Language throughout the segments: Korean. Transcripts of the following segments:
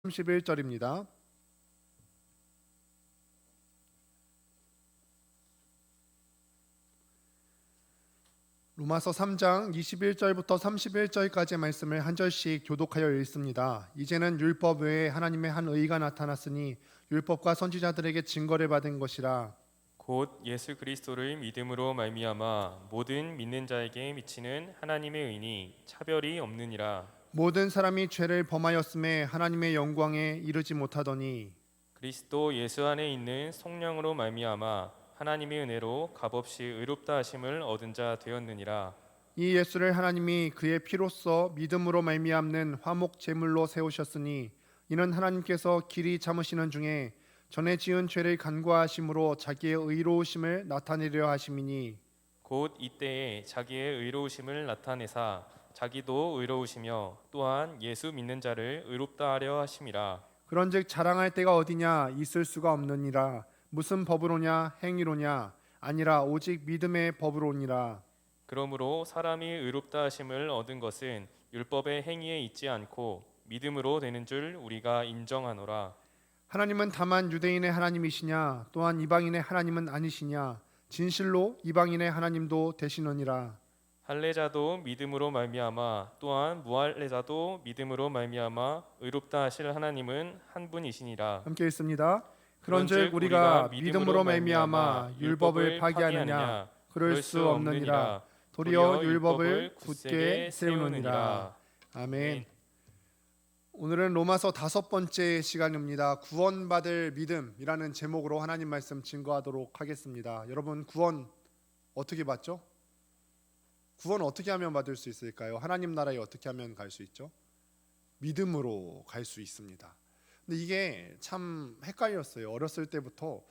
31절입니다. 로마서 3장 21절부터 31절까지의 말씀을 한 절씩 교독하여 읽습니다. 이제는 율법 외에 하나님의 한 의가 나타났으니 율법과 선지자들에게 증거를 받은 것이라. 곧 예수 그리스도를 믿음으로 말미암아 모든 믿는 자에게 미치는 하나님의 의니 차별이 없느니라. 모든 사람이 죄를 범하였음에 하나님의 영광에 이르지 못하더니 그리스도 예수 안에 있는 성령으로 말미암아 하나님의 은혜로 값없이 의롭다 하심을 얻은 자 되었느니라. 이 예수를 하나님이 그의 피로써 믿음으로 말미암는 화목 제물로 세우셨으니 이는 하나님께서 길이 참으시는 중에 전에 지은 죄를 간과하심으로 자기의 의로우심을 나타내려 하심이니 곧 이때에 자기의 의로우심을 나타내사 자기도 의로우시며 또한 예수 믿는 자를 의롭다 하려 하심이라. 그런즉 자랑할 데가 어디냐 있을 수가 없느니라. 무슨 법으로냐 행위로냐 아니라 오직 믿음의 법으로니라. 그러므로 사람이 의롭다 하심을 얻은 것은 율법의 행위에 있지 않고 믿음으로 되는 줄 우리가 인정하노라. 하나님은 다만 유대인의 하나님이시냐 또한 이방인의 하나님은 아니시냐 진실로 이방인의 하나님도 되시느니라. 할례자도 믿음으로 말미암아 또한 무할례자도 믿음으로 말미암아 의롭다 하실 하나님은 한 분이시니라. 함께 읽습니다. 그런즉 우리가 믿음으로 말미암아 율법을 파기하느냐 그럴 수 없느니라. 도리어 율법을 굳게 세우느니라. 아멘. 오늘은 로마서 5번째 시간입니다. 구원받을 믿음이라는 제목으로 하나님 말씀 증거하도록 하겠습니다. 여러분 구원 어떻게 받죠? 구원 어떻게 하면 받을 수 있을까요? 하나님 나라에 어떻게 하면 갈 수 있죠? 믿음으로 갈 수 있습니다. 근데 이게 참 헷갈렸어요. 어렸을 때부터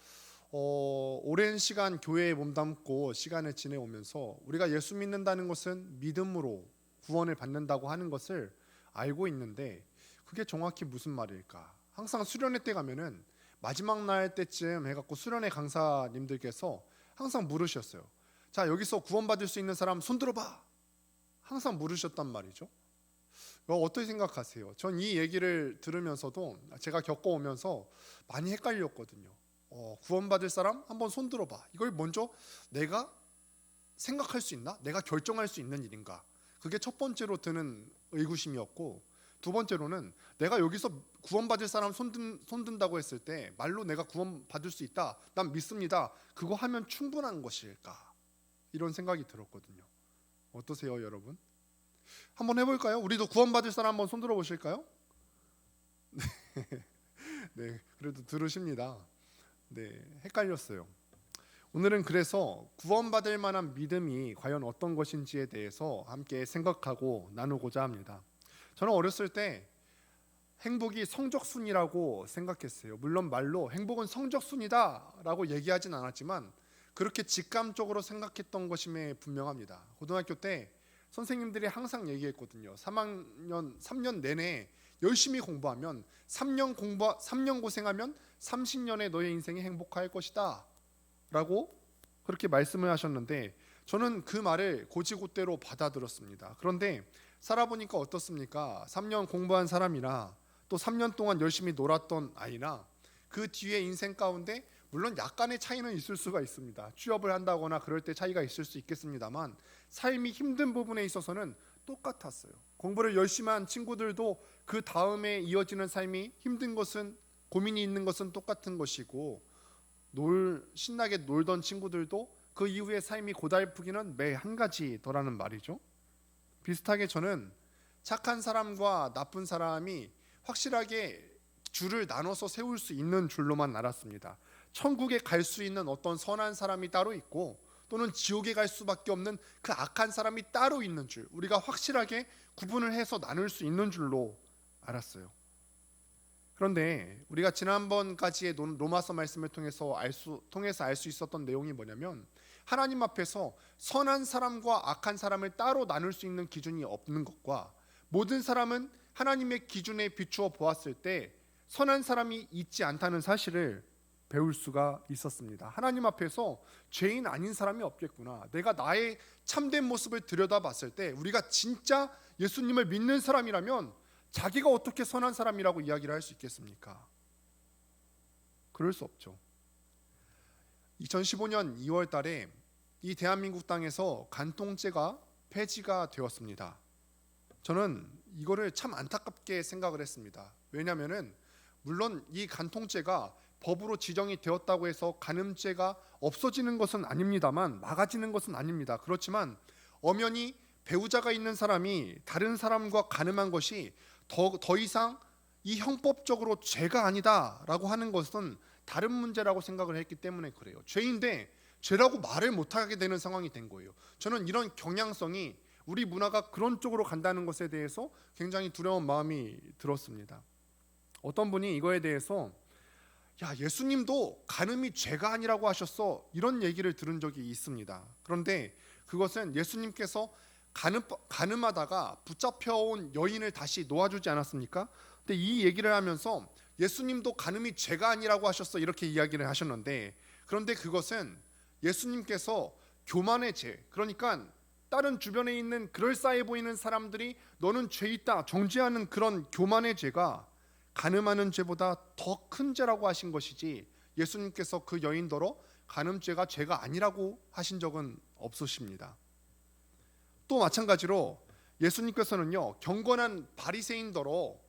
오랜 시간 교회에 몸담고 시간을 지내오면서 우리가 예수 믿는다는 것은 믿음으로 구원을 받는다고 하는 것을 알고 있는데 그게 정확히 무슨 말일까? 항상 수련회 때 가면은 마지막 날 때쯤 해갖고 수련회 강사님들께서 항상 물으셨어요. 자, 여기서 구원받을 수 있는 사람 손 들어봐. 항상 물으셨단 말이죠. 어떻게 생각하세요? 전 이 얘기를 들으면서도 제가 겪어오면서 많이 헷갈렸거든요. 구원받을 사람 한번 손 들어봐. 이걸 먼저 내가 생각할 수 있나? 내가 결정할 수 있는 일인가? 그게 첫 번째로 드는 의구심이었고, 두 번째로는 내가 여기서 구원받을 사람 손든다고 했을 때 말로 내가 구원받을 수 있다, 난 믿습니다, 그거 하면 충분한 것일까? 이런 생각이 들었거든요. 어떠세요, 여러분? 한번 해볼까요? 우리도 구원받을 사람 한번 손들어 보실까요? 네, 그래도 들으십니다. 네, 헷갈렸어요. 오늘은 그래서 구원받을 만한 믿음이 과연 어떤 것인지에 대해서 함께 생각하고 나누고자 합니다. 저는 어렸을 때 행복이 성적순이라고 생각했어요. 물론 말로 행복은 성적순이다라고 얘기하진 않았지만 그렇게 직감적으로 생각했던 것임에 분명합니다. 고등학교 때 선생님들이 항상 얘기했거든요. 3년 내내 열심히 공부하면 3년 고생하면 30년의 너의 인생이 행복할 것이다 라고 그렇게 말씀을 하셨는데 저는 그 말을 고지고대로 받아들였습니다. 그런데 살아보니까 어떻습니까? 3년 공부한 사람이나 또 3년 동안 열심히 놀았던 아이나 그 뒤에 인생 가운데 물론 약간의 차이는 있을 수가 있습니다. 취업을 한다거나 그럴 때 차이가 있을 수 있겠습니다만 삶이 힘든 부분에 있어서는 똑같았어요. 공부를 열심히 한 친구들도 그 다음에 이어지는 삶이 힘든 것은, 고민이 있는 것은 똑같은 것이고 신나게 놀던 친구들도 그 이후에 삶이 고달프기는 매 한 가지더라는 말이죠. 비슷하게 저는 착한 사람과 나쁜 사람이 확실하게 줄을 나눠서 세울 수 있는 줄로만 알았습니다. 천국에 갈 수 있는 어떤 선한 사람이 따로 있고 또는 지옥에 갈 수밖에 없는 그 악한 사람이 따로 있는 줄, 우리가 확실하게 구분을 해서 나눌 수 있는 줄로 알았어요. 그런데 우리가 지난번까지의 로마서 말씀을 통해서 알 수 있었던 내용이 뭐냐면 하나님 앞에서 선한 사람과 악한 사람을 따로 나눌 수 있는 기준이 없는 것과 모든 사람은 하나님의 기준에 비추어 보았을 때 선한 사람이 있지 않다는 사실을 배울 수가 있었습니다. 하나님 앞에서 죄인 아닌 사람이 없겠구나. 내가 나의 참된 모습을 들여다봤을 때 우리가 진짜 예수님을 믿는 사람이라면 자기가 어떻게 선한 사람이라고 이야기를 할 수 있겠습니까? 그럴 수 없죠. 2015년 2월 달에 이 대한민국 땅에서 간통죄가 폐지가 되었습니다. 저는 이거를 참 안타깝게 생각을 했습니다. 왜냐하면은 물론 이 간통죄가 법으로 지정이 되었다고 해서 간음죄가 없어지는 것은 아닙니다만, 막아지는 것은 아닙니다. 그렇지만 엄연히 배우자가 있는 사람이 다른 사람과 간음한 것이 더 이상 이 형법적으로 죄가 아니다라고 하는 것은 다른 문제라고 생각을 했기 때문에 그래요. 죄인데 죄라고 말을 못하게 되는 상황이 된 거예요. 저는 이런 경향성이 우리 문화가 그런 쪽으로 간다는 것에 대해서 굉장히 두려운 마음이 들었습니다. 어떤 분이 이거에 대해서 야, 예수님도 간음이 죄가 아니라고 하셨어, 이런 얘기를 들은 적이 있습니다. 그런데 그것은 예수님께서 간음하다가 붙잡혀온 여인을 다시 놓아주지 않았습니까? 근데 이 얘기를 하면서 예수님도 간음이 죄가 아니라고 하셨어, 이렇게 이야기를 하셨는데, 그런데 그것은 예수님께서 교만의 죄, 그러니까 다른 주변에 있는 그럴싸해 보이는 사람들이 너는 죄 있다 정죄하는 그런 교만의 죄가 간음하는 죄보다 더 큰 죄라고 하신 것이지, 예수님께서 그 여인더러 간음죄가 죄가 아니라고 하신 적은 없으십니다. 또 마찬가지로 예수님께서는요, 경건한 바리새인더러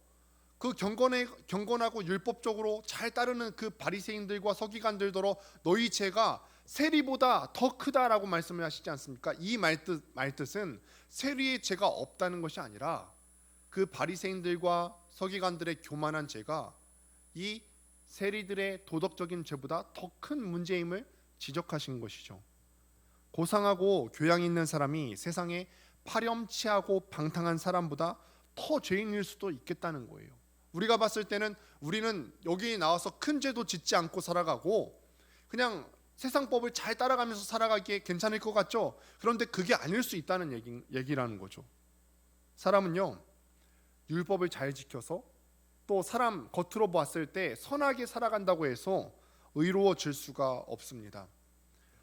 그 경건하고 율법적으로 잘 따르는 그 바리새인들과 서기관들더러 너희 죄가 세리보다 더 크다라고 말씀을 하시지 않습니까? 이 말뜻은 세리의 죄가 없다는 것이 아니라 그 바리새인들과 서기관들의 교만한 죄가 이 세리들의 도덕적인 죄보다 더 큰 문제임을 지적하신 것이죠. 고상하고 교양 있는 사람이 세상에 파렴치하고 방탕한 사람보다 더 죄인일 수도 있겠다는 거예요. 우리가 봤을 때는 우리는 여기 나와서 큰 죄도 짓지 않고 살아가고 그냥 세상 법을 잘 따라가면서 살아가기에 괜찮을 것 같죠? 그런데 그게 아닐 수 있다는 얘기라는 거죠. 사람은요, 율법을 잘 지켜서 또 사람 겉으로 봤을 때 선하게 살아간다고 해서 의로워질 수가 없습니다.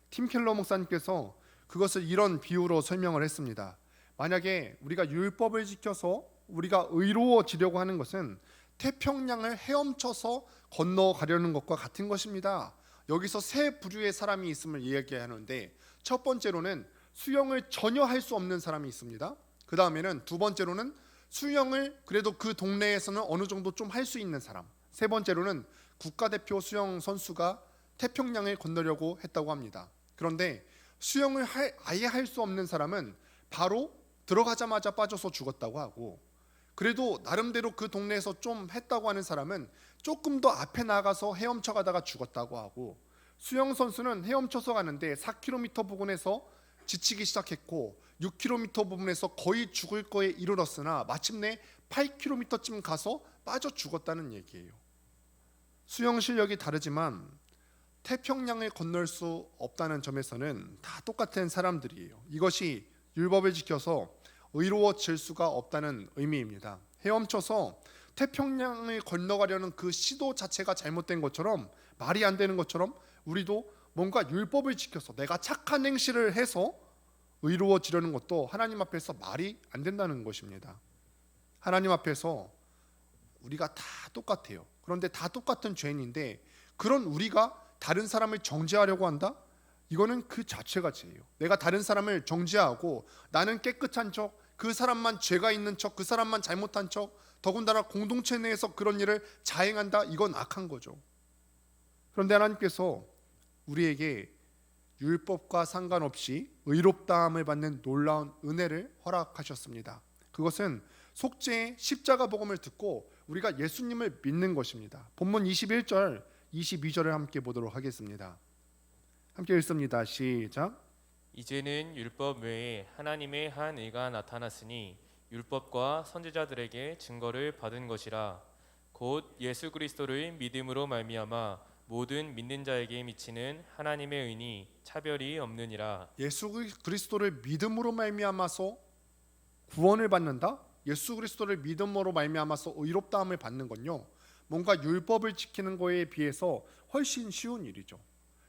팀 켈러 목사님께서 그것을 이런 비유로 설명을 했습니다. 만약에 우리가 율법을 지켜서 우리가 의로워지려고 하는 것은 태평양을 헤엄쳐서 건너가려는 것과 같은 것입니다. 여기서 세 부류의 사람이 있음을 이야기하는데, 첫 번째로는 수영을 전혀 할 수 없는 사람이 있습니다. 그 다음에는 두 번째로는 수영을 그래도 그 동네에서는 어느 정도 좀 할 수 있는 사람, 세 번째로는 국가대표 수영 선수가 태평양을 건너려고 했다고 합니다. 그런데 수영을 아예 할 수 없는 사람은 바로 들어가자마자 빠져서 죽었다고 하고, 그래도 나름대로 그 동네에서 좀 했다고 하는 사람은 조금 더 앞에 나가서 헤엄쳐 가다가 죽었다고 하고, 수영 선수는 헤엄쳐서 가는데 4km 부근에서 지치기 시작했고 6km 부분에서 거의 죽을 거에 이르렀으나 마침내 8km쯤 가서 빠져 죽었다는 얘기예요. 수영 실력이 다르지만 태평양을 건널 수 없다는 점에서는 다 똑같은 사람들이에요. 이것이 율법을 지켜서 의로워질 수가 없다는 의미입니다. 헤엄쳐서 태평양을 건너가려는 그 시도 자체가 잘못된 것처럼, 말이 안 되는 것처럼, 우리도 뭔가 율법을 지켜서 내가 착한 행실을 해서 의로워지려는 것도 하나님 앞에서 말이 안 된다는 것입니다. 하나님 앞에서 우리가 다 똑같아요. 그런데 다 똑같은 죄인인데 그런 우리가 다른 사람을 정죄하려고 한다? 이거는 그 자체가 죄예요. 내가 다른 사람을 정죄하고 나는 깨끗한 척, 그 사람만 죄가 있는 척, 그 사람만 잘못한 척, 더군다나 공동체 내에서 그런 일을 자행한다? 이건 악한 거죠. 그런데 하나님께서 우리에게 율법과 상관없이 의롭다함을 받는 놀라운 은혜를 허락하셨습니다. 그것은 속죄의 십자가 복음을 듣고 우리가 예수님을 믿는 것입니다. 본문 21절, 22절을 함께 보도록 하겠습니다. 함께 읽습니다. 시작. 이제는 율법 외에 하나님의 한 의가 나타났으니 율법과 선지자들에게 증거를 받은 것이라. 곧 예수 그리스도를 믿음으로 말미암아 모든 믿는 자에게 미치는 하나님의 의니 차별이 없느니라. 예수 그리스도를 믿음으로 말미암아서 구원을 받는다? 예수 그리스도를 믿음으로 말미암아서 의롭다함을 받는 건요, 뭔가 율법을 지키는 거에 비해서 훨씬 쉬운 일이죠.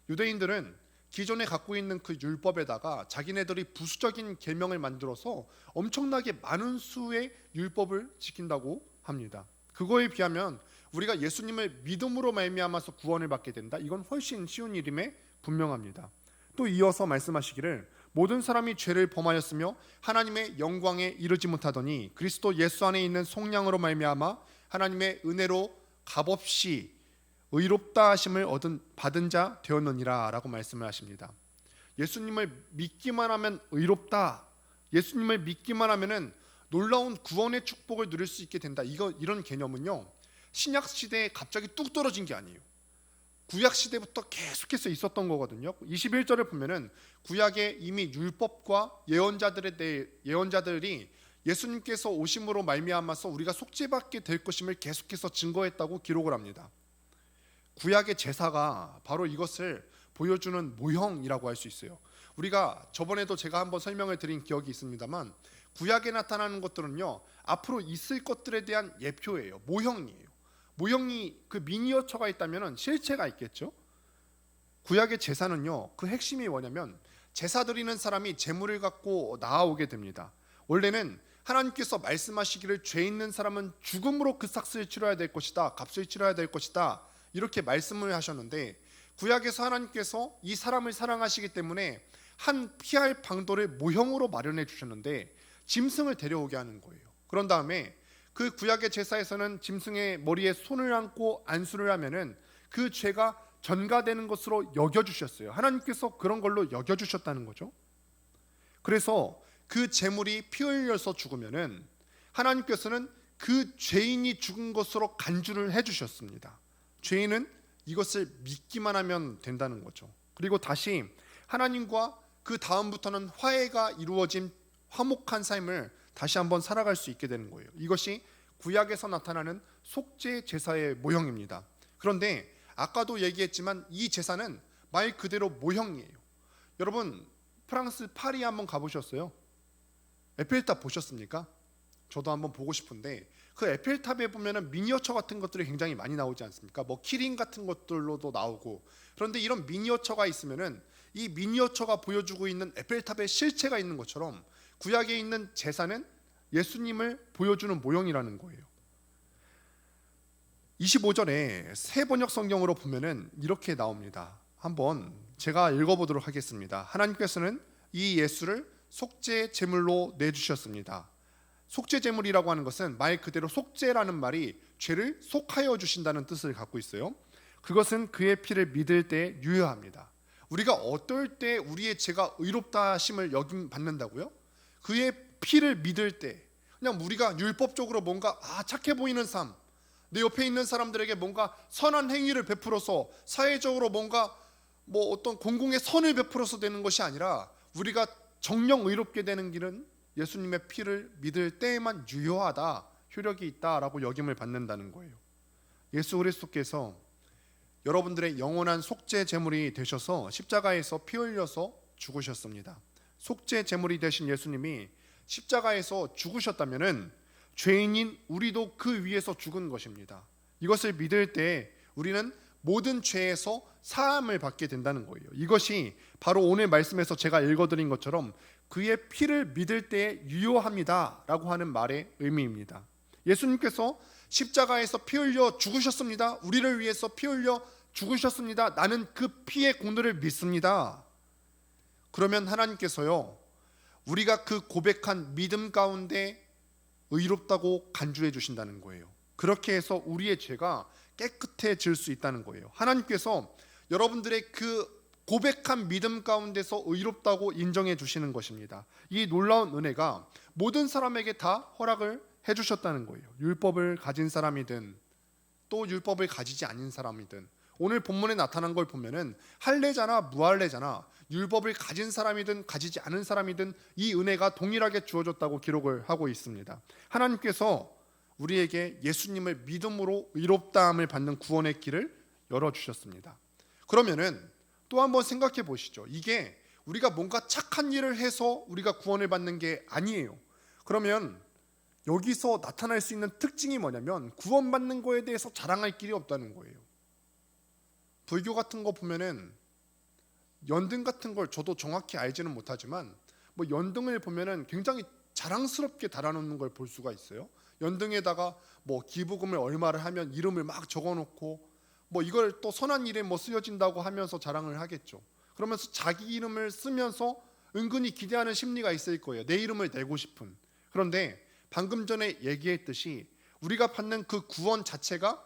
유대인들은 기존에 갖고 있는 그 율법에다가 자기네들이 부수적인 계명을 만들어서 엄청나게 많은 수의 율법을 지킨다고 합니다. 그거에 비하면 우리가 예수님을 믿음으로 말미암아서 구원을 받게 된다. 이건 훨씬 쉬운 일임에 분명합니다. 또 이어서 말씀하시기를 모든 사람이 죄를 범하였으며 하나님의 영광에 이르지 못하더니 그리스도 예수 안에 있는 속량으로 말미암아 하나님의 은혜로 값없이 의롭다 하심을 받은 자 되었느니라 라고 말씀을 하십니다. 예수님을 믿기만 하면 의롭다, 예수님을 믿기만 하면은 놀라운 구원의 축복을 누릴 수 있게 된다. 이런 개념은요, 신약 시대에 갑자기 뚝 떨어진 게 아니에요. 구약 시대부터 계속해서 있었던 거거든요. 21절을 보면은 구약에 이미 율법과 예언자들이 예수님께서 오심으로 말미암아서 우리가 속죄받게 될 것임을 계속해서 증거했다고 기록을 합니다. 구약의 제사가 바로 이것을 보여주는 모형이라고 할 수 있어요. 우리가 저번에도 제가 한번 설명을 드린 기억이 있습니다만 구약에 나타나는 것들은요, 앞으로 있을 것들에 대한 예표예요. 모형이에요. 모형이 그 미니어처가 있다면 실체가 있겠죠. 구약의 제사는요, 그 핵심이 뭐냐면 제사 드리는 사람이 제물을 갖고 나아오게 됩니다. 원래는 하나님께서 말씀하시기를 죄 있는 사람은 죽음으로 그 삭스를 치러야 될 것이다, 값을 치러야 될 것이다, 이렇게 말씀을 하셨는데 구약에서 하나님께서 이 사람을 사랑하시기 때문에 한 피할 방도를 모형으로 마련해 주셨는데 짐승을 데려오게 하는 거예요. 그런 다음에 그 구약의 제사에서는 짐승의 머리에 손을 얹고 안수를 하면은 그 죄가 전가되는 것으로 여겨주셨어요. 하나님께서 그런 걸로 여겨주셨다는 거죠. 그래서 그 제물이 피 흘려서 죽으면은 하나님께서는 그 죄인이 죽은 것으로 간주를 해주셨습니다. 죄인은 이것을 믿기만 하면 된다는 거죠. 그리고 다시 하나님과 그 다음부터는 화해가 이루어진 화목한 삶을 다시 한번 살아갈 수 있게 되는 거예요. 이것이 구약에서 나타나는 속죄 제사의 모형입니다. 그런데 아까도 얘기했지만 이 제사는 말 그대로 모형이에요. 여러분 프랑스 파리 한번 가보셨어요? 에펠탑 보셨습니까? 저도 한번 보고 싶은데 그 에펠탑에 보면은 미니어처 같은 것들이 굉장히 많이 나오지 않습니까? 뭐 키링 같은 것들로도 나오고. 그런데 이런 미니어처가 있으면은 이 미니어처가 보여주고 있는 에펠탑의 실체가 있는 것처럼 구약에 있는 제사는 예수님을 보여주는 모형이라는 거예요. 25절에 새 번역 성경으로 보면은 이렇게 나옵니다. 한번 제가 읽어보도록 하겠습니다. 하나님께서는 이 예수를 속죄 제물로 내주셨습니다. 속죄 제물이라고 하는 것은 말 그대로 속죄라는 말이 죄를 속하여 주신다는 뜻을 갖고 있어요. 그것은 그의 피를 믿을 때 유효합니다. 우리가 어떨 때 우리의 죄가 의롭다 하심을 여김 받는다고요? 그의 피를 믿을 때, 그냥 우리가 율법적으로 뭔가 착해 보이는 삶, 내 옆에 있는 사람들에게 뭔가 선한 행위를 베풀어서 사회적으로 뭔가 뭐 어떤 공공의 선을 베풀어서 되는 것이 아니라 우리가 정령 의롭게 되는 길은 예수님의 피를 믿을 때에만 유효하다, 효력이 있다라고 여김을 받는다는 거예요. 예수 그리스도께서 여러분들의 영원한 속죄 제물이 되셔서 십자가에서 피 흘려서 죽으셨습니다. 속죄 제물이 되신 예수님이 십자가에서 죽으셨다면은 죄인인 우리도 그 위에서 죽은 것입니다. 이것을 믿을 때 우리는 모든 죄에서 사함을 받게 된다는 거예요. 이것이 바로 오늘 말씀에서 제가 읽어드린 것처럼 그의 피를 믿을 때에 유효합니다 라고 하는 말의 의미입니다. 예수님께서 십자가에서 피 흘려 죽으셨습니다. 우리를 위해서 피 흘려 죽으셨습니다. 나는 그 피의 공로를 믿습니다. 그러면 하나님께서요, 우리가 그 고백한 믿음 가운데 의롭다고 간주해 주신다는 거예요. 그렇게 해서 우리의 죄가 깨끗해질 수 있다는 거예요. 하나님께서 여러분들의 그 고백한 믿음 가운데서 의롭다고 인정해 주시는 것입니다. 이 놀라운 은혜가 모든 사람에게 다 허락을 해 주셨다는 거예요. 율법을 가진 사람이든 또 율법을 가지지 않은 사람이든, 오늘 본문에 나타난 걸 보면은 할례자나 무할례자나 율법을 가진 사람이든 가지지 않은 사람이든 이 은혜가 동일하게 주어졌다고 기록을 하고 있습니다. 하나님께서 우리에게 예수님을 믿음으로 의롭다함을 받는 구원의 길을 열어주셨습니다. 그러면은 또 한번 생각해 보시죠. 이게 우리가 뭔가 착한 일을 해서 우리가 구원을 받는 게 아니에요. 그러면 여기서 나타날 수 있는 특징이 뭐냐면 구원받는 거에 대해서 자랑할 길이 없다는 거예요. 불교 같은 거 보면은 연등 같은 걸 저도 정확히 알지는 못하지만 뭐 연등을 보면은 굉장히 자랑스럽게 달아놓는 걸 볼 수가 있어요. 연등에다가 뭐 기부금을 얼마를 하면 이름을 막 적어놓고 뭐 이걸 또 선한 일에 뭐 쓰여진다고 하면서 자랑을 하겠죠. 그러면서 자기 이름을 쓰면서 은근히 기대하는 심리가 있을 거예요. 내 이름을 내고 싶은. 그런데 방금 전에 얘기했듯이 우리가 받는 그 구원 자체가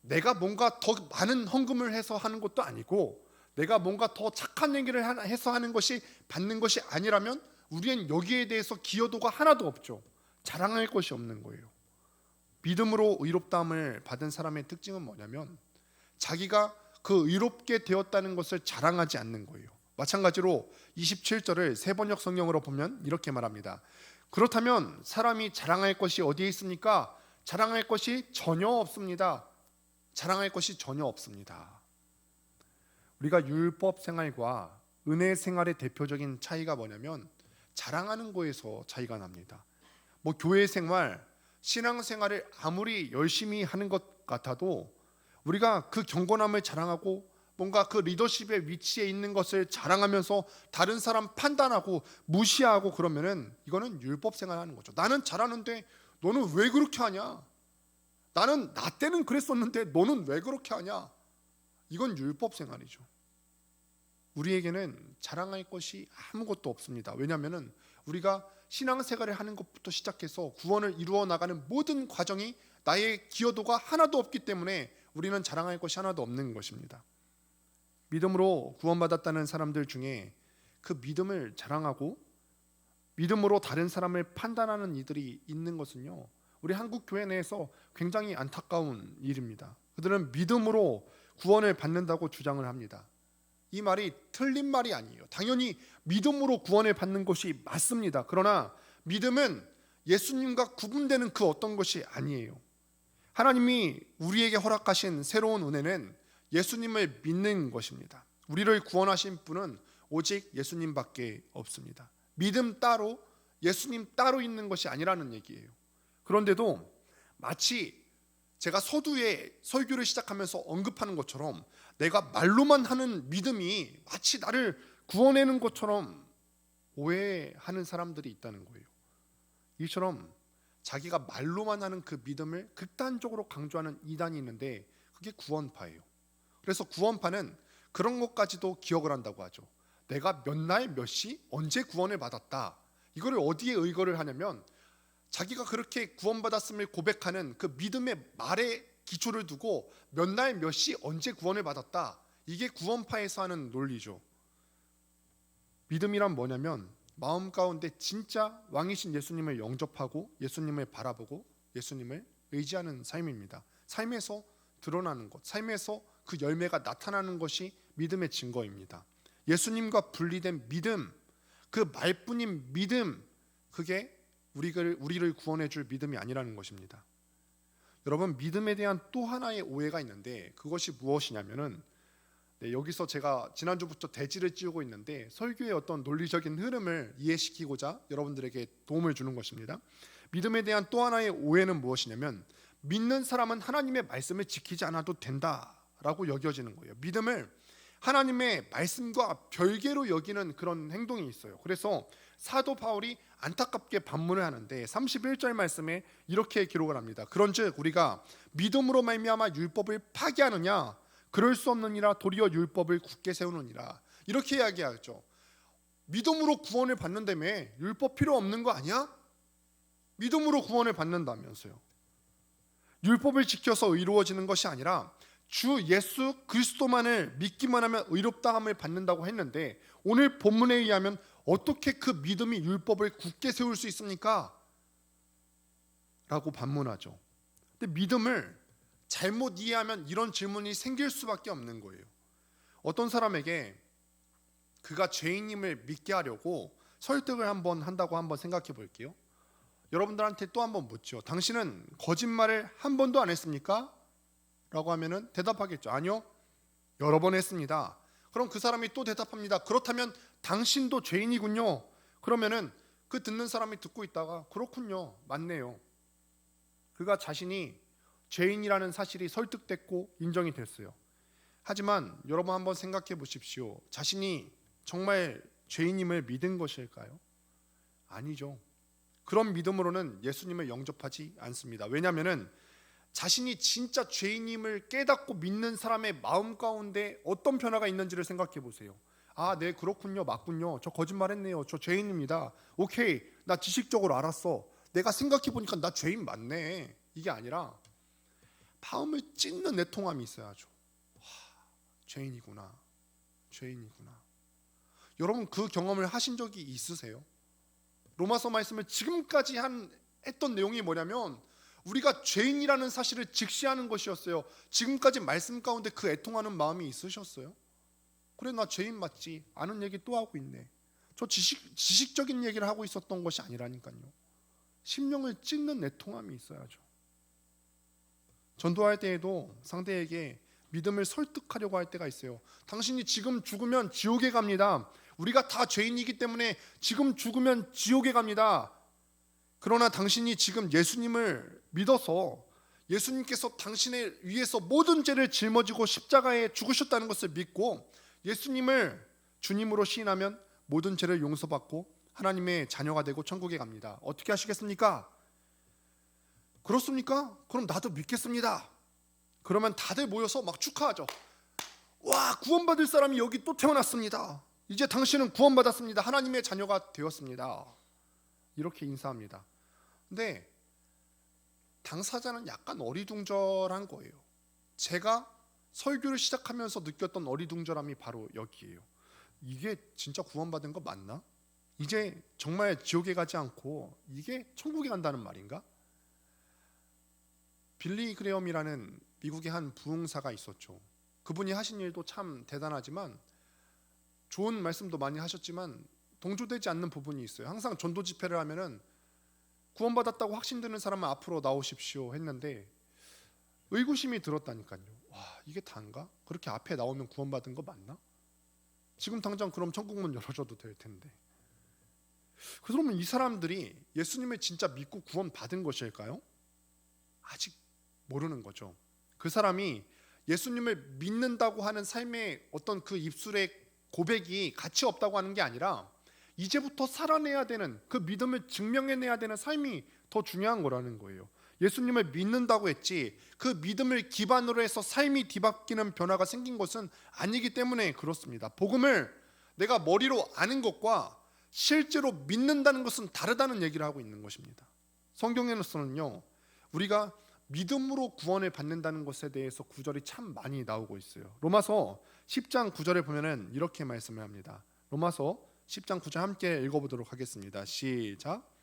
내가 뭔가 더 많은 헌금을 해서 하는 것도 아니고 내가 뭔가 더 착한 얘기를 해서 하는 것이 받는 것이 아니라면 우리는 여기에 대해서 기여도가 하나도 없죠. 자랑할 것이 없는 거예요. 믿음으로 의롭다함을 받은 사람의 특징은 뭐냐면 자기가 그 의롭게 되었다는 것을 자랑하지 않는 거예요. 마찬가지로 27절을 세번역 성경으로 보면 이렇게 말합니다. 그렇다면 사람이 자랑할 것이 어디에 있습니까? 자랑할 것이 전혀 없습니다. 자랑할 것이 전혀 없습니다. 우리가 율법 생활과 은혜 생활의 대표적인 차이가 뭐냐면 자랑하는 거에서 차이가 납니다. 뭐 교회 생활, 신앙 생활을 아무리 열심히 하는 것 같아도 우리가 그 경건함을 자랑하고 뭔가 그 리더십의 위치에 있는 것을 자랑하면서 다른 사람 판단하고 무시하고 그러면은 이거는 율법 생활하는 거죠. 나는 잘하는데 너는 왜 그렇게 하냐? 나는 나 때는 그랬었는데 너는 왜 그렇게 하냐? 이건 율법 생활이죠. 우리에게는 자랑할 것이 아무것도 없습니다. 왜냐하면 우리가 신앙생활을 하는 것부터 시작해서 구원을 이루어 나가는 모든 과정이 나의 기여도가 하나도 없기 때문에 우리는 자랑할 것이 하나도 없는 것입니다. 믿음으로 구원받았다는 사람들 중에 그 믿음을 자랑하고 믿음으로 다른 사람을 판단하는 이들이 있는 것은요, 우리 한국 교회 내에서 굉장히 안타까운 일입니다. 그들은 믿음으로 구원을 받는다고 주장을 합니다. 이 말이 틀린 말이 아니에요. 당연히 믿음으로 구원을 받는 것이 맞습니다. 그러나 믿음은 예수님과 구분되는 그 어떤 것이 아니에요. 하나님이 우리에게 허락하신 새로운 은혜는 예수님을 믿는 것입니다. 우리를 구원하신 분은 오직 예수님밖에 없습니다. 믿음 따로 예수님 따로 있는 것이 아니라는 얘기예요. 그런데도 마치 제가 서두에 설교를 시작하면서 언급하는 것처럼 내가 말로만 하는 믿음이 마치 나를 구원하는 것처럼 오해하는 사람들이 있다는 거예요. 이처럼 자기가 말로만 하는 그 믿음을 극단적으로 강조하는 이단이 있는데 그게 구원파예요. 그래서 구원파는 그런 것까지도 기억을 한다고 하죠. 내가 몇 날 몇 시 언제 구원을 받았다. 이거를 어디에 의거를 하냐면 자기가 그렇게 구원받았음을 고백하는 그 믿음의 말에 기초를 두고 몇 날 몇 시 언제 구원을 받았다. 이게 구원파에서 하는 논리죠. 믿음이란 뭐냐면 마음 가운데 진짜 왕이신 예수님을 영접하고 예수님을 바라보고 예수님을 의지하는 삶입니다. 삶에서 드러나는 것, 삶에서 그 열매가 나타나는 것이 믿음의 증거입니다. 예수님과 분리된 믿음, 그 말뿐인 믿음, 그게 우리를 구원해 줄 믿음이 아니라는 것입니다. 여러분, 믿음에 대한 또 하나의 오해가 있는데 그것이 무엇이냐면은 여기서 제가 지난주부터 대지를 찌우고 있는데 설교의 어떤 논리적인 흐름을 이해시키고자 여러분들에게 도움을 주는 것입니다. 믿음에 대한 또 하나의 오해는 무엇이냐면 믿는 사람은 하나님의 말씀을 지키지 않아도 된다라고 여겨지는 거예요. 믿음을 하나님의 말씀과 별개로 여기는 그런 행동이 있어요. 그래서 사도 바울이 안타깝게 반문을 하는데 31절 말씀에 이렇게 기록을 합니다. 그런즉 우리가 믿음으로 말미암아 율법을 파기하느냐? 그럴 수 없느니라. 도리어 율법을 굳게 세우느니라. 이렇게 이야기하죠. 믿음으로 구원을 받는다며 율법 필요 없는 거 아니야? 믿음으로 구원을 받는다면서요. 율법을 지켜서 의로워지는 것이 아니라 주 예수 그리스도만을 믿기만 하면 의롭다함을 받는다고 했는데 오늘 본문에 의하면 어떻게 그 믿음이 율법을 굳게 세울 수 있습니까? 라고 반문하죠. 근데 믿음을 잘못 이해하면 이런 질문이 생길 수밖에 없는 거예요. 어떤 사람에게 그가 죄인임을 믿게 하려고 설득을 한다고 한번 생각해 볼게요. 여러분들한테 또 한번 묻죠. 당신은 거짓말을 한 번도 안 했습니까? 라고 하면은 대답하겠죠. 아니요, 여러 번 했습니다. 그럼 그 사람이 또 대답합니다. 그렇다면 당신도 죄인이군요. 그러면은 그 듣는 사람이 듣고 있다가 그렇군요, 맞네요. 그가 자신이 죄인이라는 사실이 설득됐고 인정이 됐어요. 하지만 여러분 한번 생각해 보십시오. 자신이 정말 죄인임을 믿은 것일까요? 아니죠. 그런 믿음으로는 예수님을 영접하지 않습니다. 왜냐하면 자신이 진짜 죄인임을 깨닫고 믿는 사람의 마음 가운데 어떤 변화가 있는지를 생각해 보세요. 아, 네, 그렇군요, 맞군요. 저 거짓말했네요. 저 죄인입니다. 오케이, 나 지식적으로 알았어. 내가 생각해 보니까 나 죄인 맞네. 이게 아니라 마음을 찢는 내통함이 있어야죠. 죄인이구나, 죄인이구나. 여러분, 그 경험을 하신 적이 있으세요? 로마서 말씀을 지금까지 했던 내용이 뭐냐면 우리가 죄인이라는 사실을 직시하는 것이었어요. 지금까지 말씀 가운데 그 애통하는 마음이 있으셨어요? 그래, 나 죄인 맞지. 아는 얘기 또 하고 있네. 저 지식적인 얘기를 하고 있었던 것이 아니라니까요. 심령을 찢는 애통함이 있어야죠. 전도할 때에도 상대에게 믿음을 설득하려고 할 때가 있어요. 당신이 지금 죽으면 지옥에 갑니다. 우리가 다 죄인이기 때문에 지금 죽으면 지옥에 갑니다. 그러나 당신이 지금 예수님을 믿어서 예수님께서 당신을 위해서 모든 죄를 짊어지고 십자가에 죽으셨다는 것을 믿고 예수님을 주님으로 시인하면 모든 죄를 용서받고 하나님의 자녀가 되고 천국에 갑니다. 어떻게 하시겠습니까? 그렇습니까? 그럼 나도 믿겠습니다. 그러면 다들 모여서 막 축하하죠. 와, 구원받을 사람이 여기 또 태어났습니다. 이제 당신은 구원받았습니다. 하나님의 자녀가 되었습니다. 이렇게 인사합니다. 근데 당사자는 약간 어리둥절한 거예요. 제가 설교를 시작하면서 느꼈던 어리둥절함이 바로 여기에요. 이게 진짜 구원받은 거 맞나? 이제 정말 지옥에 가지 않고 이게 천국에 간다는 말인가? 빌리 그레엄이라는 미국의 한 부흥사가 있었죠. 그분이 하신 일도 참 대단하지만 좋은 말씀도 많이 하셨지만 동조되지 않는 부분이 있어요. 항상 전도 집회를 하면은 구원받았다고 확신드는 사람은 앞으로 나오십시오 했는데 의구심이 들었다니까요. 와, 이게 다인가? 그렇게 앞에 나오면 구원받은 거 맞나? 지금 당장 그럼 천국문 열어줘도 될 텐데. 그러면 이 사람들이 예수님을 진짜 믿고 구원받은 것일까요? 아직 모르는 거죠. 그 사람이 예수님을 믿는다고 하는 삶의 어떤 그 입술의 고백이 가치 없다고 하는 게 아니라 이제부터 살아내야 되는 그 믿음을 증명해내야 되는 삶이 더 중요한 거라는 거예요. 예수님을 믿는다고 했지 그 믿음을 기반으로 해서 삶이 뒤바뀌는 변화가 생긴 것은 아니기 때문에 그렇습니다. 복음을 내가 머리로 아는 것과 실제로 믿는다는 것은 다르다는 얘기를 하고 있는 것입니다. 성경에서는요, 우리가 믿음으로 구원을 받는다는 것에 대해서 구절이 참 많이 나오고 있어요. 로마서 10장 9절에 보면은 이렇게 말씀을 합니다. 로마서 10장 9절 함께 읽어보도록 하겠습니다. 시작.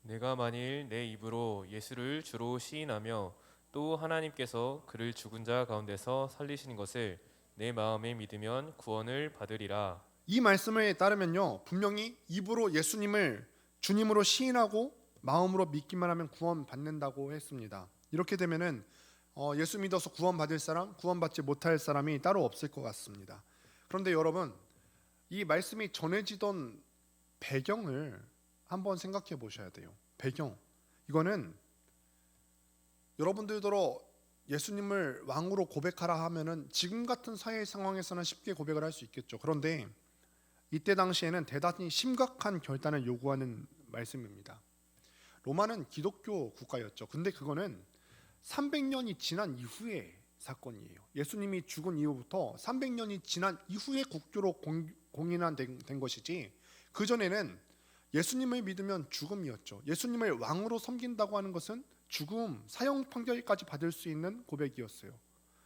내가 만일 내 입으로 예수를 주로 시인하며 또 하나님께서 그를 죽은 자 가운데서 살리신 것을 내 마음에 믿으면 구원을 받으리라. 이 말씀에 따르면요, 분명히 입으로 예수님을 주님으로 시인하고 마음으로 믿기만 하면 구원 받는다고 했습니다. 이렇게 되면은 예수 믿어서 구원받을 사람, 구원받지 못할 사람이 따로 없을 것 같습니다. 그런데 여러분, 이 말씀이 전해지던 배경을 한번 생각해 보셔야 돼요. 배경. 이거는 여러분들도 예수님을 왕으로 고백하라 하면은 지금 같은 사회 상황에서는 쉽게 고백을 할 수 있겠죠. 그런데 이때 당시에는 대단히 심각한 결단을 요구하는 말씀입니다. 로마는 기독교 국가였죠. 근데 그거는 300년이 지난 이후의 사건이에요. 예수님이 죽은 이후부터 300년이 지난 이후에 국교로 공인된 것이지 그전에는 예수님을 믿으면 죽음이었죠. 예수님을 왕으로 섬긴다고 하는 것은 죽음, 사형 판결까지 받을 수 있는 고백이었어요.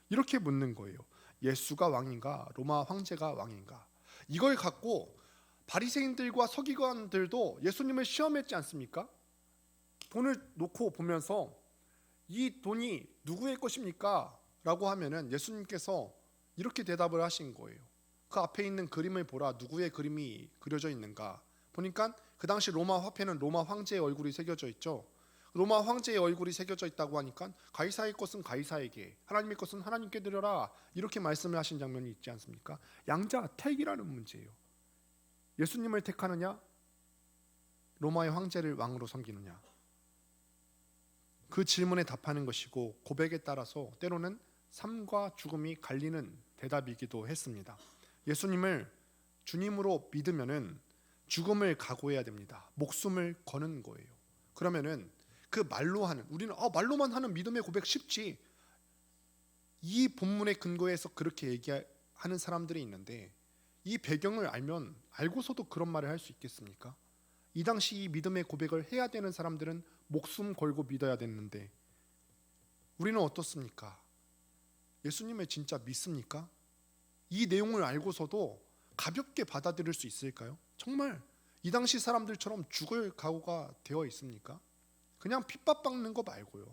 이렇게 묻는 거예요. 예수가 왕인가? 로마 황제가 왕인가? 이걸 갖고 바리새인들과 서기관들도 예수님을 시험했지 않습니까? 돈을 놓고 보면서 이 돈이 누구의 것입니까? 라고 하면은 예수님께서 이렇게 대답을 하신 거예요. 그 앞에 있는 그림을 보라. 누구의 그림이 그려져 있는가? 보니까 그 당시 로마 화폐는 로마 황제의 얼굴이 새겨져 있죠. 로마 황제의 얼굴이 새겨져 있다고 하니까 가이사의 것은 가이사에게, 하나님의 것은 하나님께 드려라, 이렇게 말씀을 하신 장면이 있지 않습니까? 양자택일이라는 문제예요. 예수님을 택하느냐, 로마의 황제를 왕으로 섬기느냐. 그 질문에 답하는 것이고 고백에 따라서 때로는 삶과 죽음이 갈리는 대답이기도 했습니다. 예수님을 주님으로 믿으면은 죽음을 각오해야 됩니다. 목숨을 거는 거예요. 그러면은 그 말로 하는, 우리는 말로만 하는 믿음의 고백 쉽지, 이 본문의 근거에서 그렇게 얘기하는 사람들이 있는데 이 배경을 알고서도 그런 말을 할 수 있겠습니까? 이 당시 이 믿음의 고백을 해야 되는 사람들은 목숨 걸고 믿어야 됐는데 우리는 어떻습니까? 예수님을 진짜 믿습니까? 이 내용을 알고서도 가볍게 받아들일 수 있을까요? 정말 이 당시 사람들처럼 죽을 각오가 되어 있습니까? 그냥 핍박받는 거 말고요.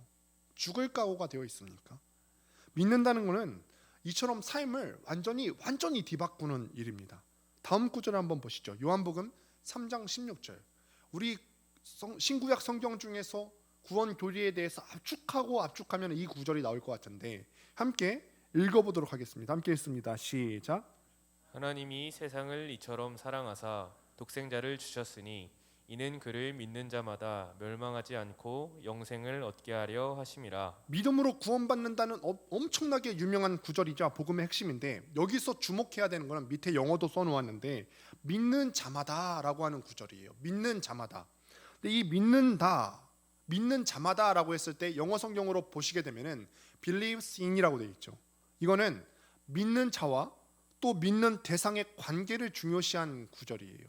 죽을 각오가 되어 있습니까? 믿는다는 것은 이처럼 삶을 완전히 뒤바꾸는 일입니다. 다음 구절 한번 보시죠. 요한복음 3장 16절. 우리 신구약 성경 중에서 구원 교리에 대해서 압축하면 이 구절이 나올 것 같은데 함께 읽어보도록 하겠습니다. 함께 읽습니다. 시작. 하나님이 세상을 이처럼 사랑하사 독생자를 주셨으니 이는 그를 믿는 자마다 멸망하지 않고 영생을 얻게 하려 하심이라. 믿음으로 구원받는다는 엄청나게 유명한 구절이자 복음의 핵심인데 여기서 주목해야 되는 거는 밑에 영어도 써놓았는데 믿는 자마다라고 하는 구절이에요. 믿는 자마다. 근데 이 믿는 자마다라고 했을 때 영어 성경으로 보시게 되면은 believes in이라고 되어 있죠. 이거는 믿는 자와 또 믿는 대상의 관계를 중요시한 구절이에요.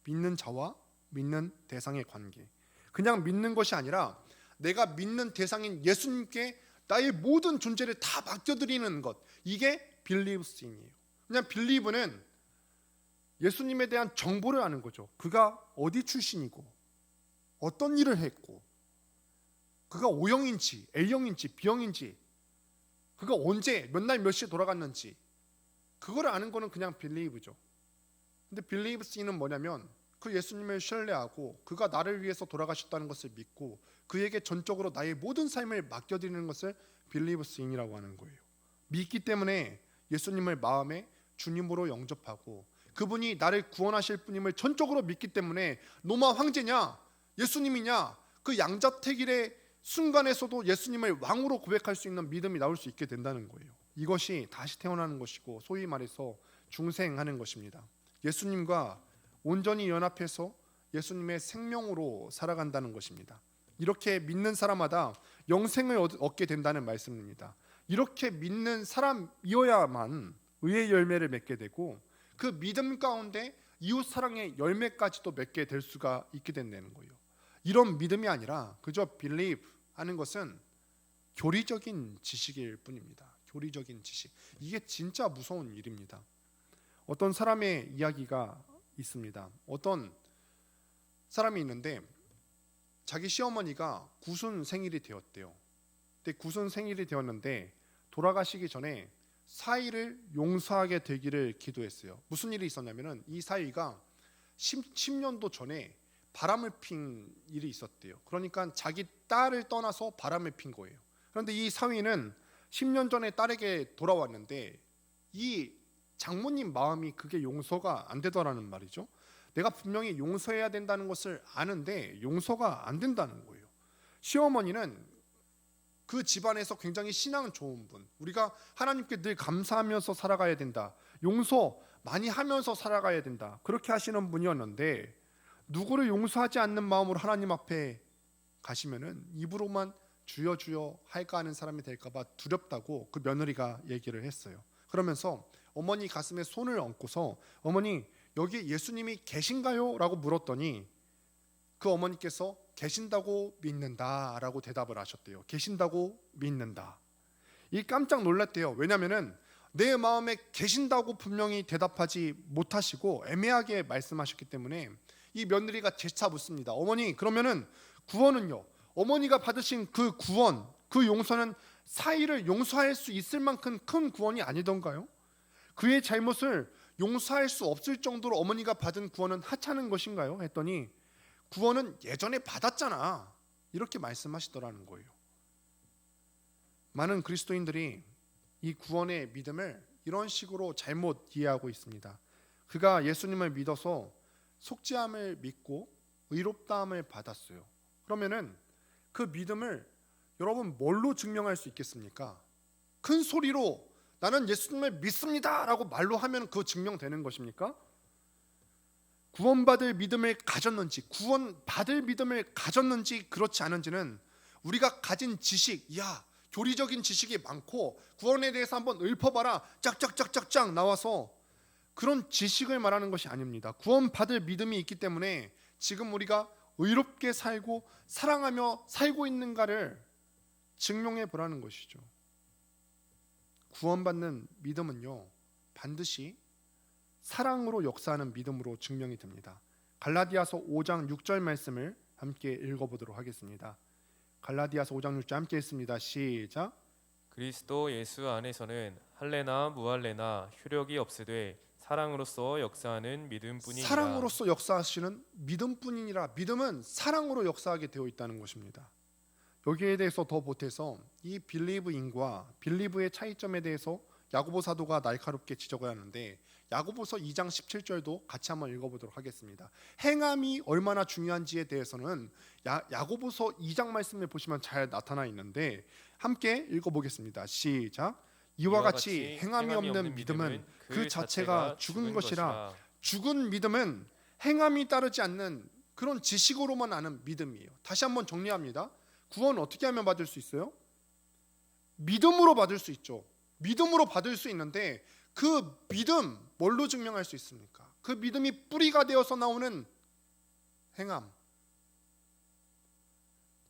믿는 자와 믿는 대상의 관계. 그냥 믿는 것이 아니라 내가 믿는 대상인 예수님께 나의 모든 존재를 다 맡겨드리는 것. 이게 believes in이에요. 그냥 believe는 예수님에 대한 정보를 아는 거죠. 그가 어디 출신이고 어떤 일을 했고 그가 O형인지 A형인지 B형인지 그가 언제 몇 날 몇 시에 돌아갔는지 그거를 아는 거는 그냥 believe죠. 근데 believe는 뭐냐면 그 예수님을 신뢰하고 그가 나를 위해서 돌아가셨다는 것을 믿고 그에게 전적으로 나의 모든 삶을 맡겨드리는 것을 believe인이라고 하는 거예요. 믿기 때문에 예수님을 마음에 주님으로 영접하고 그분이 나를 구원하실 분임을 전적으로 믿기 때문에 로마 황제냐 예수님이냐 그 양자택일의 순간에서도 예수님을 왕으로 고백할 수 있는 믿음이 나올 수 있게 된다는 거예요. 이것이 다시 태어나는 것이고 소위 말해서 중생하는 것입니다. 예수님과 온전히 연합해서 예수님의 생명으로 살아간다는 것입니다. 이렇게 믿는 사람마다 영생을 얻게 된다는 말씀입니다. 이렇게 믿는 사람이어야만 의의 열매를 맺게 되고 그 믿음 가운데 이웃 사랑의 열매까지도 맺게 될 수가 있게 된다는 거예요. 이런 믿음이 아니라 그저 believe 하는 것은 교리적인 지식일 뿐입니다. 교리적인 지식. 이게 진짜 무서운 일입니다. 어떤 사람의 이야기가 있습니다. 어떤 사람이 있는데 자기 시어머니가 구순 생일이 되었대요. 근데 구순 생일이 되었는데 돌아가시기 전에 사위를 용서하게 되기를 기도했어요. 무슨 일이 있었냐면은 이 사위가 10년도 전에 바람을 핀 일이 있었대요. 그러니까 자기 딸을 떠나서 바람을 핀 거예요. 그런데 이 사위는 10년 전에 딸에게 돌아왔는데 이 장모님 마음이 그게 용서가 안 되더라는 말이죠. 내가 분명히 용서해야 된다는 것을 아는데 용서가 안 된다는 거예요. 시어머니는 그 집안에서 굉장히 신앙 좋은 분, 우리가 하나님께 늘 감사하면서 살아가야 된다, 용서 많이 하면서 살아가야 된다, 그렇게 하시는 분이었는데 누구를 용서하지 않는 마음으로 하나님 앞에 가시면은 입으로만 주여 주여 할까 하는 사람이 될까 봐 두렵다고 그 며느리가 얘기를 했어요. 그러면서 어머니 가슴에 손을 얹고서 어머니 여기 예수님이 계신가요? 라고 물었더니 그 어머니께서 계신다고 믿는다라고 대답을 하셨대요. 계신다고 믿는다. 이 깜짝 놀랐대요. 왜냐하면은 내 마음에 계신다고 분명히 대답하지 못하시고 애매하게 말씀하셨기 때문에 이 며느리가 재차 묻습니다. 어머니 그러면은 구원은요? 어머니가 받으신 그 구원, 그 용서는 사위를 용서할 수 있을 만큼 큰 구원이 아니던가요? 그의 잘못을 용서할 수 없을 정도로 어머니가 받은 구원은 하찮은 것인가요? 했더니 구원은 예전에 받았잖아, 이렇게 말씀하시더라는 거예요. 많은 그리스도인들이 이 구원의 믿음을 이런 식으로 잘못 이해하고 있습니다. 그가 예수님을 믿어서 속죄함을 믿고 의롭다함을 받았어요. 그러면은 그 믿음을 여러분 뭘로 증명할 수 있겠습니까? 큰 소리로 나는 예수님을 믿습니다 라고 말로 하면 그거 증명되는 것입니까? 구원받을 믿음을 가졌는지, 구원받을 믿음을 가졌는지 그렇지 않은지는 우리가 가진 지식, 교리적인 지식이 많고 구원에 대해서 한번 읊어봐라 짝짝짝짝짝 나와서 그런 지식을 말하는 것이 아닙니다. 구원받을 믿음이 있기 때문에 지금 우리가 의롭게 살고 사랑하며 살고 있는가를 증명해 보라는 것이죠. 구원받는 믿음은요, 반드시 사랑으로 역사하는 믿음으로 증명이 됩니다. 갈라디아서 5장 6절 말씀을 함께 읽어보도록 하겠습니다. 갈라디아서 5장 6절 함께 읽습니다. 시작. 그리스도 예수 안에서는 할례나 무할례나 효력이 없으되 사랑으로서 역사하는 믿음뿐이니라. 사랑으로서 역사하시는 믿음뿐이니라. 믿음은 사랑으로 역사하게 되어 있다는 것입니다. 여기에 대해서 더 보태서 이 빌리브인과 빌리브의 차이점에 대해서 야고보 사도가 날카롭게 지적을 하는데, 야고보서 2장 17절도 같이 한번 읽어보도록 하겠습니다. 행함이 얼마나 중요한지에 대해서는 야고보서 2장 말씀을 보시면 잘 나타나 있는데 함께 읽어보겠습니다. 시작. 이와 같이 행함이 없는 믿음은 그 자체가 죽은 것이라. 죽은 믿음은 행함이 따르지 않는 그런 지식으로만 아는 믿음이에요. 다시 한번 정리합니다. 구원 어떻게 하면 받을 수 있어요? 믿음으로 받을 수 있죠. 믿음으로 받을 수 있는데 그 믿음 뭘로 증명할 수 있습니까? 그 믿음이 뿌리가 되어서 나오는 행함.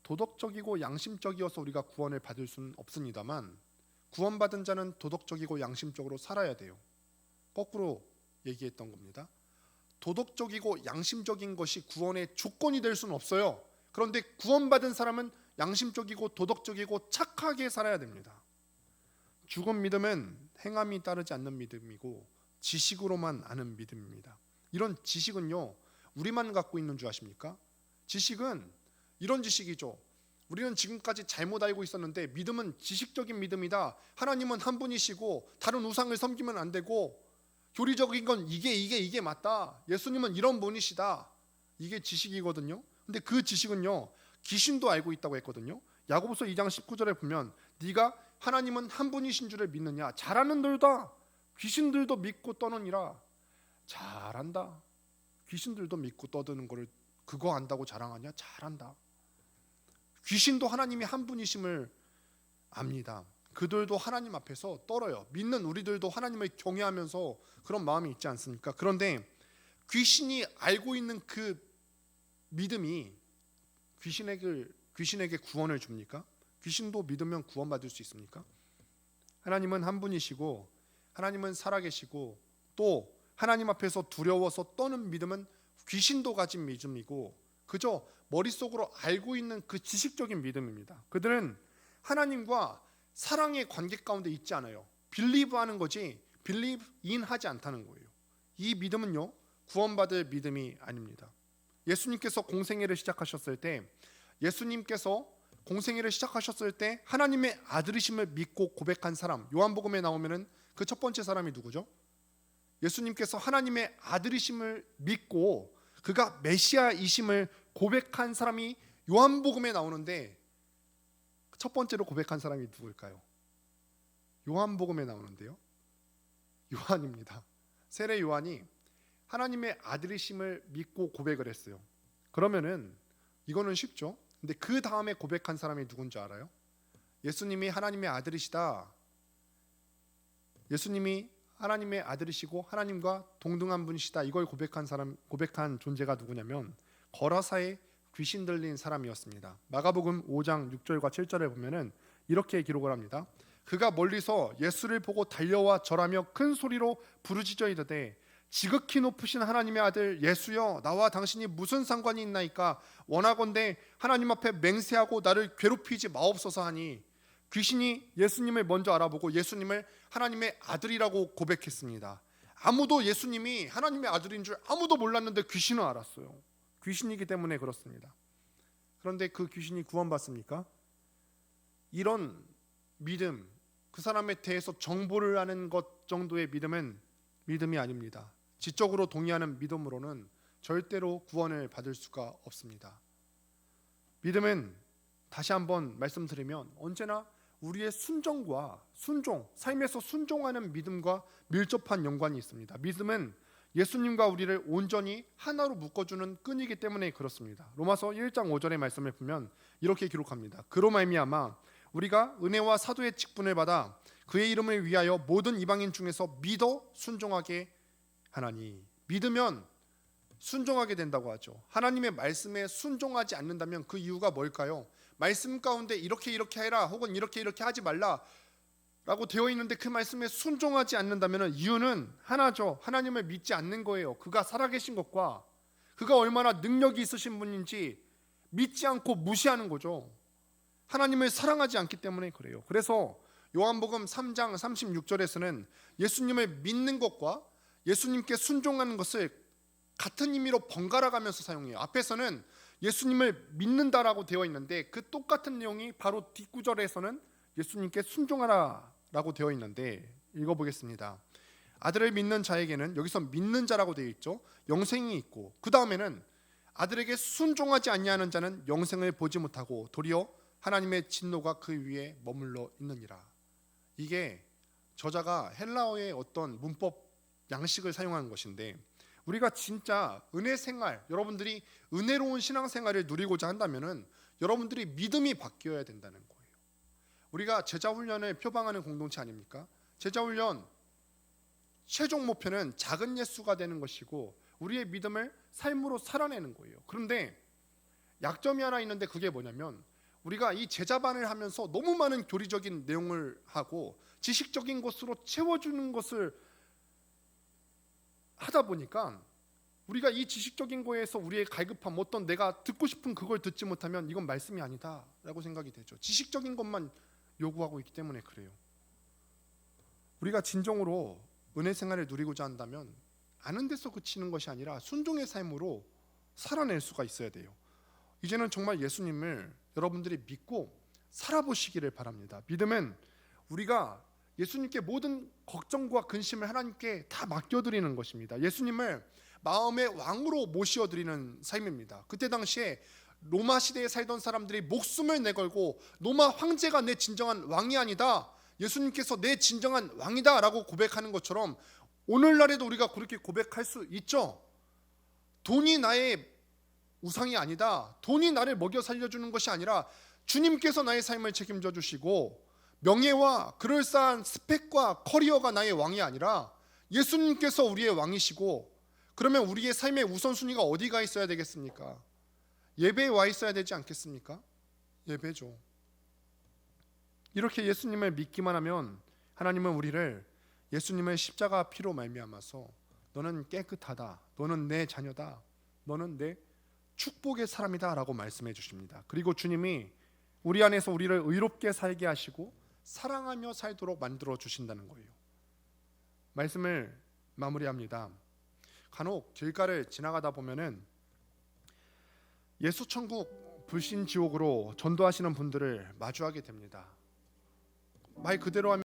도덕적이고 양심적이어서 우리가 구원을 받을 수는 없습니다만 구원받은 자는 도덕적이고 양심적으로 살아야 돼요. 거꾸로 얘기했던 겁니다. 도덕적이고 양심적인 것이 구원의 조건이 될 수는 없어요. 그런데 구원받은 사람은 양심적이고 도덕적이고 착하게 살아야 됩니다. 죽은 믿음은 행함이 따르지 않는 믿음이고 지식으로만 아는 믿음입니다. 이런 지식은요, 우리만 갖고 있는 줄 아십니까? 지식은 이런 지식이죠. 우리는 지금까지 잘못 알고 있었는데 믿음은 지식적인 믿음이다. 하나님은 한 분이시고 다른 우상을 섬기면 안 되고 교리적인 건 이게 맞다. 예수님은 이런 분이시다. 이게 지식이거든요. 근데 그 지식은요, 귀신도 알고 있다고 했거든요. 야고보서 2장 19절에 보면 네가 하나님은 한 분이신 줄을 믿느냐? 잘하는 들다. 귀신들도 믿고 떠느니라. 잘한다. 귀신들도 믿고 떠드는 거를 그거 안다고 자랑하냐? 잘한다. 귀신도 하나님이 한 분이심을 압니다. 그들도 하나님 앞에서 떨어요. 믿는 우리들도 하나님을 경외하면서 그런 마음이 있지 않습니까? 그런데 귀신이 알고 있는 그 믿음이 귀신에게 구원을 줍니까? 귀신도 믿으면 구원받을 수 있습니까? 하나님은 한 분이시고 하나님은 살아계시고 또 하나님 앞에서 두려워서 떠는 믿음은 귀신도 가진 믿음이고 그저 머릿속으로 알고 있는 그 지식적인 믿음입니다. 그들은 하나님과 사랑의 관계 가운데 있지 않아요. 빌리브하는 거지 빌리브인 하지 않다는 거예요. 이 믿음은요, 구원받을 믿음이 아닙니다. 예수님께서 공생애를 시작하셨을 때 하나님의 아들이심을 믿고 고백한 사람, 요한복음에 나오면은 그 첫 번째 사람이 누구죠? 예수님께서 하나님의 아들이심을 믿고 그가 메시아이심을 고백한 사람이 요한복음에 나오는데 첫 번째로 고백한 사람이 누구일까요? 요한복음에 나오는데요, 요한입니다. 세례 요한이 하나님의 아들이심을 믿고 고백을 했어요. 그러면은 이거는 쉽죠. 근데 그 다음에 고백한 사람이 누군지 알아요? 예수님이 하나님의 아들이시다. 예수님이 하나님의 아들이시고 하나님과 동등한 분이시다. 이걸 고백한 존재가 누구냐면 거라사의 귀신 들린 사람이었습니다. 마가복음 5장 6절과 7절에 보면은 이렇게 기록을 합니다. 그가 멀리서 예수를 보고 달려와 절하며 큰 소리로 부르짖어 이르되 지극히 높으신 하나님의 아들 예수여, 나와 당신이 무슨 상관이 있나이까? 원하건대 하나님 앞에 맹세하고 나를 괴롭히지 마옵소서 하니 귀신이 예수님을 먼저 알아보고 예수님을 하나님의 아들이라고 고백했습니다. 아무도 예수님이 하나님의 아들인 줄 아무도 몰랐는데 귀신은 알았어요. 귀신이기 때문에 그렇습니다. 그런데 그 귀신이 구원받습니까? 이런 믿음, 그 사람에 대해서 정보를 아는 것 정도의 믿음은 믿음이 아닙니다. 지적으로 동의하는 믿음으로는 절대로 구원을 받을 수가 없습니다. 믿음은 다시 한번 말씀드리면 언제나 우리의 순종, 삶에서 순종하는 믿음과 밀접한 연관이 있습니다. 믿음은 예수님과 우리를 온전히 하나로 묶어주는 끈이기 때문에 그렇습니다. 로마서 1장 5절의 말씀을 보면 이렇게 기록합니다. 그로 말미암아 우리가 은혜와 사도의 직분을 받아 그의 이름을 위하여 모든 이방인 중에서 믿어 순종하게 하나니. 믿으면 순종하게 된다고 하죠. 하나님의 말씀에 순종하지 않는다면 그 이유가 뭘까요? 말씀 가운데 이렇게 해라 혹은 이렇게 하지 말라 라고 되어 있는데 그 말씀에 순종하지 않는다면 이유는 하나죠. 하나님을 믿지 않는 거예요. 그가 살아계신 것과 그가 얼마나 능력이 있으신 분인지 믿지 않고 무시하는 거죠. 하나님을 사랑하지 않기 때문에 그래요. 그래서 요한복음 3장 36절에서는 예수님을 믿는 것과 예수님께 순종하는 것을 같은 의미로 번갈아 가면서 사용해요. 앞에서는 예수님을 믿는다라고 되어 있는데 그 똑같은 내용이 바로 뒷구절에서는 예수님께 순종하라라고 되어 있는데 읽어보겠습니다. 아들을 믿는 자에게는 여기서 믿는 자라고 되어 있죠. 영생이 있고 그 다음에는 아들에게 순종하지 아니하는 자는 영생을 보지 못하고 도리어 하나님의 진노가 그 위에 머물러 있느니라. 이게 저자가 헬라어의 어떤 문법 양식을 사용한 것인데 우리가 진짜 은혜 생활, 여러분들이 은혜로운 신앙생활을 누리고자 한다면은 여러분들이 믿음이 바뀌어야 된다는 거예요. 우리가 제자훈련을 표방하는 공동체 아닙니까? 제자훈련 최종 목표는 작은 예수가 되는 것이고 우리의 믿음을 삶으로 살아내는 거예요. 그런데 약점이 하나 있는데 그게 뭐냐면 우리가 이 제자반을 하면서 너무 많은 교리적인 내용을 하고 지식적인 것으로 채워주는 것을 하다 보니까 우리가 이 지식적인 거에서 우리의 갈급함, 어떤 내가 듣고 싶은 그걸 듣지 못하면 이건 말씀이 아니다라고 생각이 되죠. 지식적인 것만 요구하고 있기 때문에 그래요. 우리가 진정으로 은혜 생활을 누리고자 한다면 아는 데서 그치는 것이 아니라 순종의 삶으로 살아낼 수가 있어야 돼요. 이제는 정말 예수님을 여러분들이 믿고 살아보시기를 바랍니다. 믿음은 우리가 예수님께 모든 걱정과 근심을 하나님께 다 맡겨드리는 것입니다. 예수님을 마음의 왕으로 모시어드리는 삶입니다. 그때 당시에 로마 시대에 살던 사람들이 목숨을 내걸고 로마 황제가 내 진정한 왕이 아니다, 예수님께서 내 진정한 왕이다 라고 고백하는 것처럼 오늘날에도 우리가 그렇게 고백할 수 있죠. 돈이 나의 우상이 아니다, 돈이 나를 먹여 살려주는 것이 아니라 주님께서 나의 삶을 책임져 주시고 명예와 그럴싸한 스펙과 커리어가 나의 왕이 아니라 예수님께서 우리의 왕이시고, 그러면 우리의 삶의 우선순위가 어디가 있어야 되겠습니까? 예배에 와 있어야 되지 않겠습니까? 예배죠. 이렇게 예수님을 믿기만 하면 하나님은 우리를 예수님의 십자가 피로 말미암아서 너는 깨끗하다, 너는 내 자녀다, 너는 내 축복의 사람이다 라고 말씀해 주십니다. 그리고 주님이 우리 안에서 우리를 의롭게 살게 하시고 사랑하며 살도록 만들어 주신다는 거예요. 말씀을 마무리합니다. 간혹 길가를 지나가다 보면은 예수천국 불신지옥으로 전도하시는 분들을 마주하게 됩니다. 말 그대로 하면